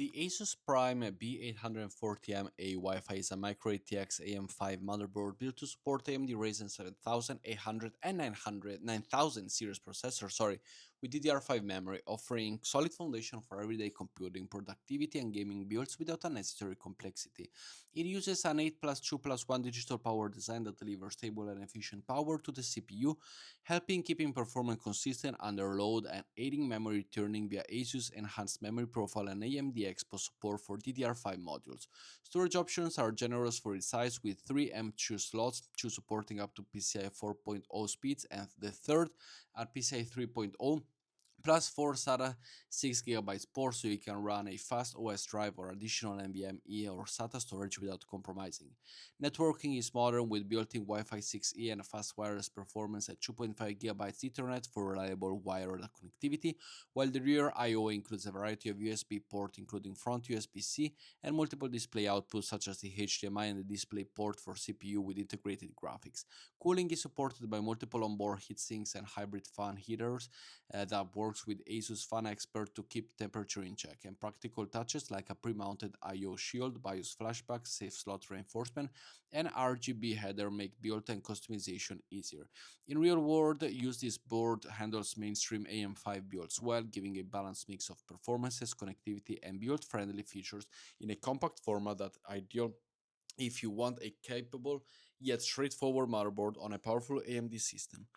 The ASUS Prime B840M-A Wi-Fi is a micro ATX AM5 motherboard built to support AMD Ryzen 7000, 800, and 900, 9000 series processors, with DDR5 memory, offering solid foundation for everyday computing, productivity, and gaming builds without unnecessary complexity. It uses an 8 plus 2 plus 1 digital power design that delivers stable and efficient power to the CPU, helping keeping performance consistent under load and aiding memory turning via ASUS Enhanced Memory Profile and AMD Expo support for DDR5 modules. Storage options are generous for its size with 3 M2 slots, 2 supporting up to PCIe 4.0 speeds and the third at PCIe 3.0, plus 4 SATA 6GB ports so you can run a fast OS drive or additional NVMe or SATA storage without compromising. Networking is modern with built-in Wi-Fi 6E and fast wireless performance at 2.5GB Ethernet for reliable wired connectivity, while the rear I/O includes a variety of USB ports including front USB-C and multiple display outputs such as the HDMI and the display port for CPU with integrated graphics. Cooling is supported by multiple onboard heatsinks and hybrid fan heaters that works with ASUS Fan Expert to keep temperature in check, and practical touches like a pre-mounted I/O shield, BIOS flashback, safe slot reinforcement, and RGB header make build and customization easier. In real world use, this board handles mainstream AM5 builds well, giving a balanced mix of performances, connectivity, and build-friendly features in a compact format that ideal if you want a capable yet straightforward motherboard on a powerful AMD system.